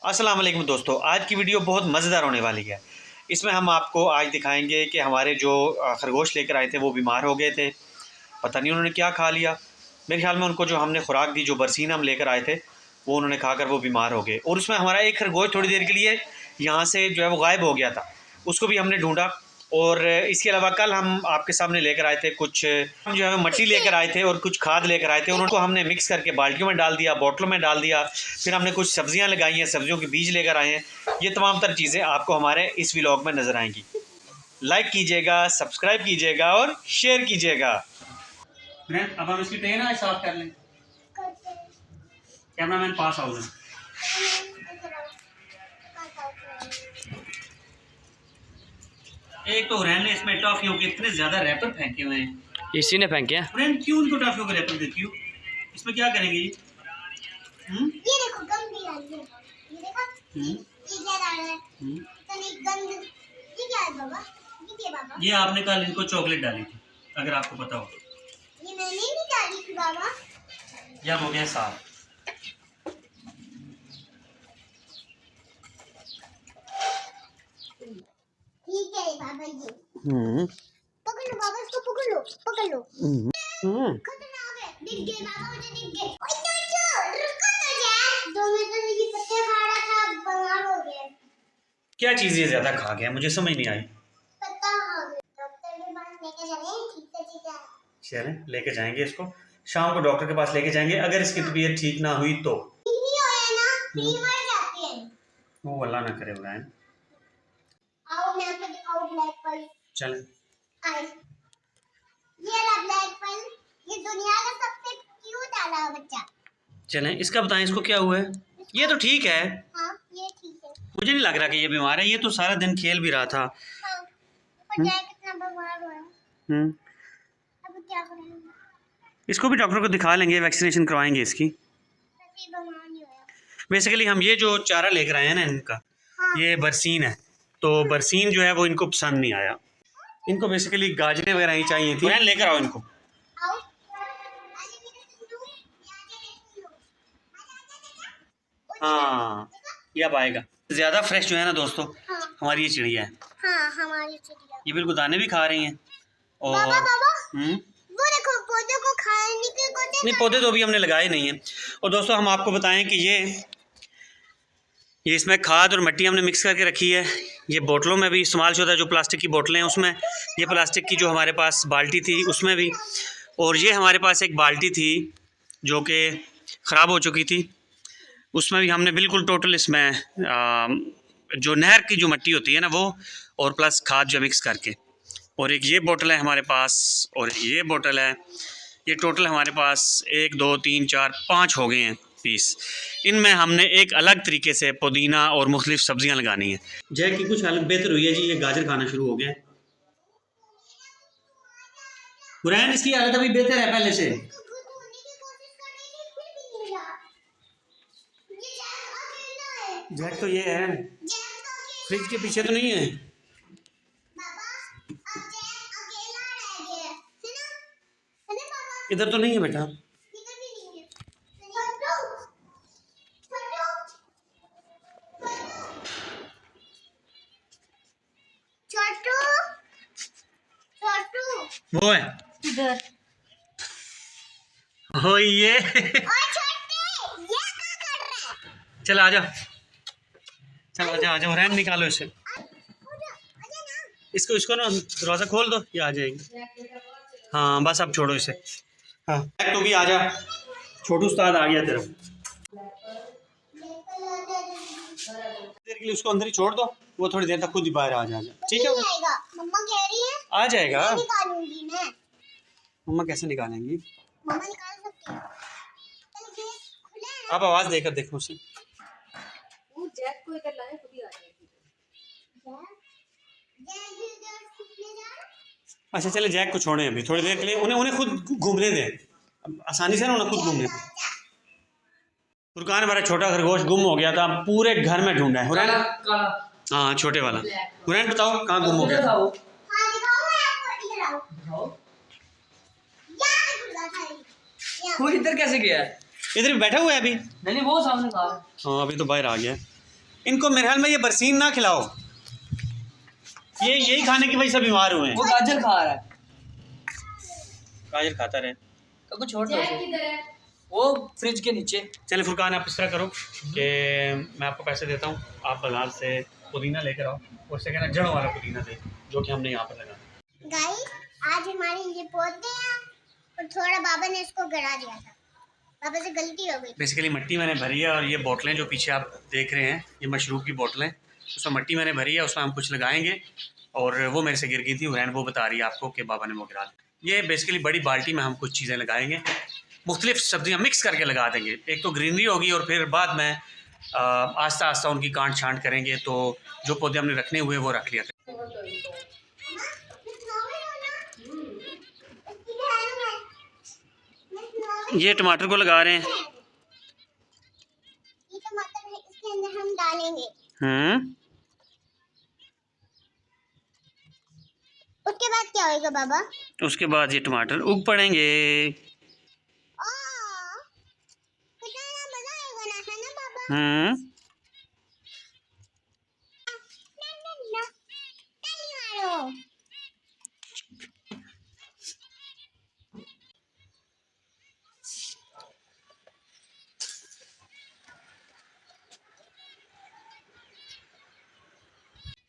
अस्सलाम वालेकुम दोस्तों, आज की वीडियो बहुत मज़ेदार होने वाली है। इसमें हम आपको आज दिखाएंगे कि हमारे जो खरगोश लेकर आए थे वो बीमार हो गए थे। पता नहीं उन्होंने क्या खा लिया। मेरे ख्याल में उनको जो हमने खुराक दी, जो बरसीन हम लेकर आए थे, वो उन्होंने खाकर वो बीमार हो गए। और उसमें हमारा एक खरगोश थोड़ी देर के लिए यहाँ से जो है वो गायब हो गया था, उसको भी हमने ढूंढा। और इसके अलावा कल हम आपके सामने लेकर आए थे कुछ जो है मट्टी लेकर आए थे और कुछ खाद लेकर आए थे, और उनको हमने मिक्स करके बाल्टियों में डाल दिया, बोतलों में डाल दिया। फिर हमने कुछ सब्जियां लगाई हैं, सब्जियों के बीज लेकर आए हैं। ये तमाम तर चीज़ें आपको हमारे इस व्लॉग में नज़र आएंगी। लाइक कीजिएगा, सब्सक्राइब कीजिएगा और शेयर कीजिएगा। अब हम इसकी ट्रेन आज साफ कर लें। कैमरा मैन पास आओ। एक तो हुरैन ने इसमें टॉफियों के इतने ज्यादा रैपर फेंके हुए हैं। इसी ने फेंके हैं। हुरैन क्यों उनको टॉफियों के रैपर देती हो? इसमें क्या करेंगे ये? ये देखो गंद भी आ रही है। ये देखो ये क्या डाल रहा है? तनी गंद। ये क्या है बाबा? ये क्या बाबा? ये आपने कल इनको चॉकलेट डाली थी, अगर आपको पता हो। ये मैंने नहीं डाली थी बाबा। यह हो गया साफ। ठीक है बाबा ये। पकड़ लो बाबा, इसको पकड़ लो, पकड़ लो। खतरनाक है। दिख गए बाबा, मुझे दिख गए। ओए चाचा, रुको तो यार। 2 मिनट में ये पत्ते खा रहा था, बीमार हो गया। क्या चीज़ ये ज्यादा खा गया, मुझे समझ नहीं आई। पत्ता खा गया। डॉक्टर के पास लेके चले, ठीक है। चलें, लेके जाएंगे इसको। शाम को डॉक्टर के पास लेके जाएंगे। अगर इसकी तबीयत ठीक ना हुई तो ठीक नहीं होया ना, फिर मर जाते हैं। वो अल्लाह ना करे हुरैन। आओ मैं आपको दिखाऊं ब्लैक पल। चलें। आए। ये ला ब्लैक पल। ये दुनिया का सबसे क्यूट वाला बच्चा। चलें, इसका बताएं इसको क्या हुआ है। ये तो ठीक है। हाँ ये ठीक है। मुझे नहीं लग रहा कि ये बीमार है। ये तो सारा दिन खेल भी रहा था। हाँ पर जाए कितना बीमार हुआ है। अब क्या करेंगे? इसको भी डॉक्टर को दिखा लेंगे, वैक्सीनेशन करवाएंगे इसकी। ऐसे बीमार नहीं हुआ। बेसिकली हम ये जो चारा लेकर आए हैं ना इनका, ये बरसीन है। तो बरसीन जो है वो इनको पसंद नहीं आया। इनको बेसिकली गाजरें वगैरह ही चाहिए थी। लेकर आओ इनको। आओ। हाँ, ये अब आएगा। ज़्यादा फ्रेश जो है ना दोस्तों, हाँ। हमारी ये चिड़िया है। हाँ हमारी चिड़िया। ये बिल्कुल दाने भी खा रही हैं। और बाबा वो देखो पौधे को खाने के कोते। नहीं, पौधे तो अभी हमने लगाए नहीं हैं। और दोस्तों हम आपको बताएं कि ये इसमें खाद और मिट्टी हमने मिक्स करके रखी है। ये बोतलों में भी इस्तेमाल होता है, जो प्लास्टिक की बोतलें हैं उसमें। ये प्लास्टिक की जो हमारे पास बाल्टी थी उसमें भी। और ये हमारे पास एक बाल्टी थी जो कि ख़राब हो चुकी थी, उसमें भी हमने बिल्कुल टोटल इसमें जो नहर की जो मिट्टी होती है ना वो, और प्लस खाद जो मिक्स करके। और एक ये बोतल है हमारे पास, और ये बोतल है। ये टोटल हमारे पास 1 2 3 4 5 हो गए हैं पीस। इनमें हमने एक अलग तरीके से पुदीना और मुख्तलिफ सब्जियां लगानी है। जय की कुछ हालत बेहतर हुई है जी, ये गाजर खाना शुरू हो गया है। हुरैन इसकी हालत अभी बेहतर है पहले से। जैक तो ये है, फ्रिज के पीछे तो नहीं है। इधर तो नहीं है बेटा। वो है इधर। हो ये चल आ जाओ, चल आ जाओ हुरैन, निकालो इसे। इसको ना दरवाज़ा खोल दो, ये आ जाएगी। हाँ बस अब छोड़ो इसे। हाँ तो भी आ जा, छोटू उस्ताद आ गया तेरा। देर के लिए उसको अंदर ही छोड़ दो, वो थोड़ी देर तक खुद ही बाहर आ जाएगा। ठीक है, मम्मा कह रही है आ जाएगा। निकालूंगी मैं। मम्मा कैसे निकालेंगी? मम्मा निकाल सकती है। चल गेट खुला है। आप आवाज़ देकर देखो उसे। वो जैक को इधर लाए, खुद ही आ जाएगी। जैक इधर खुले जा। अच्छा चले, जैक को छोड़ें अभी थोड़ी देर के लिए, उन्हें खुद घूमने दें। आसानी से ना उन्हें खुद घूमने दें। फुरकान हमारा छोटा खरगोश गुम हो गया था, पूरे घर में ढूंढा है। हुरैन हाँ छोटे वाला। हुरैन बताओ कहाँ गुम हो गया था? हाँ दिखाओ, मैं आपको इधर आओ। वो इधर कैसे गया? इधर भी बैठा हुआ है अभी। नहीं वो सामने था। हाँ अभी तो बाहर आ गया। इनको मेरे ख्याल में ये बरसीन ना खिलाओ, ये यही खाने की वजह से बीमार हुए हैं। वो गाजर खा रहा है, गाजर खाता रहे तो कुछ छोड़ दो जैक उसे। किधर है? वो फ्रिज के नीचे। चले फुरकान, आप इस तरह करो कि मैं आपको पैसे देता हूँ, आप बाजार से पुदीना लेकर आओ, और से कहना जड़ों वाला पुदीना दे, जो कि हमने यहाँ पर लगाना। गाइस आज हमारे ये पौधे हैं और थोड़ा बाबा ने इसको गिरा दिया था, बाबा से गलती हो गई। बेसिकली मिट्टी मैंने भरी है, और ये बोतलें जो पीछे आप देख रहे हैं ये मशरूब की बोतलें, उसमें मिट्टी मैंने भरी है, उसमें हम कुछ लगाएंगे। और वो मेरे से गिर गई थी, रैन वो बता रही है आपको कि बाबा ने वो गिरा दी। ये बेसिकली बड़ी बाल्टी में हम कुछ चीज़ें लगाएंगे, मुख्तलिफ सब्जियां मिक्स करके लगा देंगे। एक तो ग्रीनरी होगी, और फिर बाद में आस्ता आस्ता उनकी काट छांट करेंगे। तो जो पौधे हमने रखने हुए वो रख लिया करें। ये टमाटर को लगा रहे हैं। ये टमाटर है, इसके अंदर हम डालेंगे। उसके बाद क्या होएगा बाबा? उसके बाद ये टमाटर उग पड़ेंगे। कितना मजा आएगा ना, है ना बाबा? ताली मारो।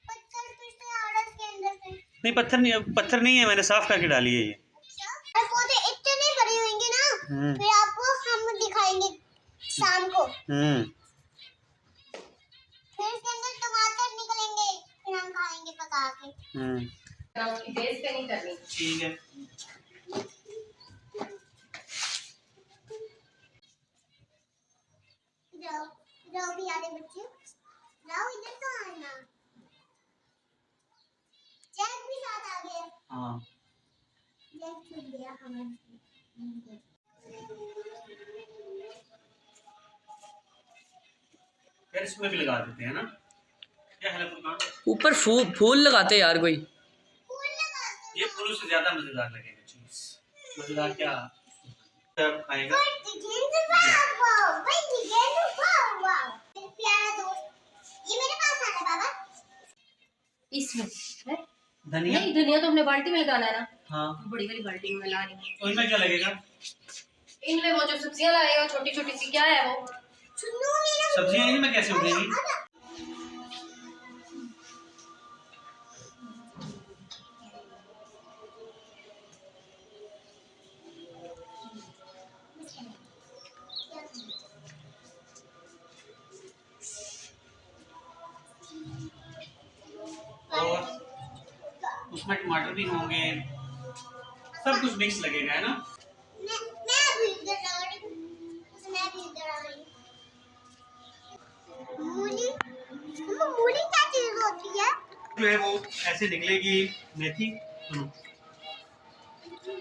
पत्थर फिर से आ रहा है इसके अंदर से। नहीं, पत्थर नहीं है, मैंने साफ करके डाली है ये। और पौधे इतने बड़े होंगे ना, फिर आपको हम दिखाएंगे शाम को। फिर इसके अंदर टमाटर निकलेंगे, फिर हम खाएंगे पका के। उसकी बेस पे नहीं करनी। ठीक है। जाओ जाओ भी आधे बच्चे, जाओ इधर तो आना। जैक भी साथ आ गया। हाँ, जैक छूट गया हमें। यार इसमें भी लगा देते हैं ना, क्या है फुरकान? ऊपर फूल लगाते यार कोई। फूल लगा दो। ये फूलों से ज्यादा मजेदार लगेगा चीज। मजेदार क्या खाएगा? प्यारा दोस्त, ये मेरे पास आना बाबा। इसमें है? धनिया। नहीं, धनिया तो हमने बाल्टी में लगाना है ना। हाँ, बड़ी वाली बाल्टी में ला रही हूँ। तो इनमें क्या लगेगा? इनमें वो जो सब्जियां लाए हो छोटी छोटी सी, क्या है वो? सुनो मेरा सब्जियां इनमें कैसे उगेंगी? और उसमें टमाटर भी होंगे, सब कुछ मिक्स लगेगा, है ना? मैं भी इधर आ रही हूँ, मैं भी इधर आ रही हूँ। मूली, मूली क्या चीज होती है? जो है वो ऐसे निकलेगी मेथी।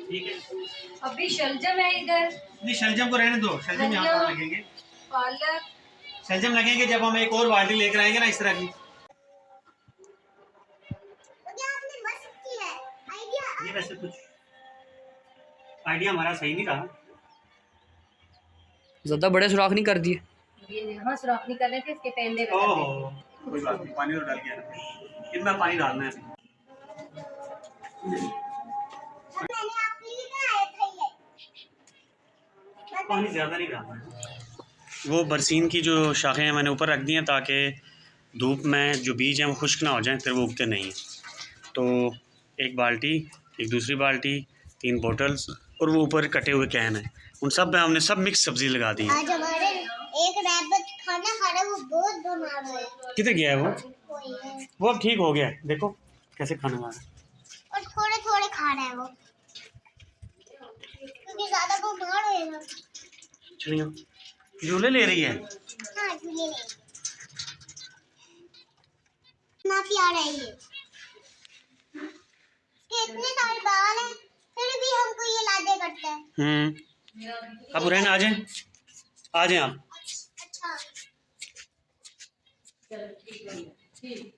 ठीक है, अभी शलजम है इधर, नहीं शलजम को रहने दो, शलजम यहाँ पर लगेंगे। पालक। शलजम लगेंगे जब हम एक और बाल्टी लेकर आएंगे ना इस तरह की। मुझे आपने मस्त किया है आइडिया। ये वैसे कुछ आइडिया हमारा सही नहीं रहा। ज्यादा बड़े सुराख नहीं कर दिए। ये यहाँ सुराख नहीं कर रहे थे, इसके पेंदे पे कर रहे ओहो, कोई बात नहीं, पानी और डाल के कितना पानी डालना है? मैंने आपके लिए बनाया था ये। पानी ज़्यादा नहीं डालना है। वो बरसीन की जो शाखें हैं मैंने ऊपर रख दी हैं ताकि धूप में जो बीज हैं वो खुश्क ना हो जाएं, फिर वो उगते नहीं हैं। तो एक बाल्टी, एक दूसरी बाल्टी, 3 बोतल्स और वो ऊपर कटे हुए कैन हैं, उन सब में हमने सब मिक्स सब्जी लगा दी है। आज हमारे एक रैबिट खाना खा रहा है, वो बहुत बीमार हुआ है। किधर गया है वो? कोई है। वो अब ठीक हो गया है, देखो कैसे खाना खा रहा है। और थोड़े थोड़े खा रहा है वो, क्योंकि ज्यादा बीमार होएगा। चलिए, झूले ले रही है। हाँ झूले ले। ना प्यारा है ये, इसके इतने सारे बाल हैं, फिर भी हमको ये लादे करता है। अब रहना, आ जाएं, आ जाएं आप। अच्छा चलो ठीक है, ठीक।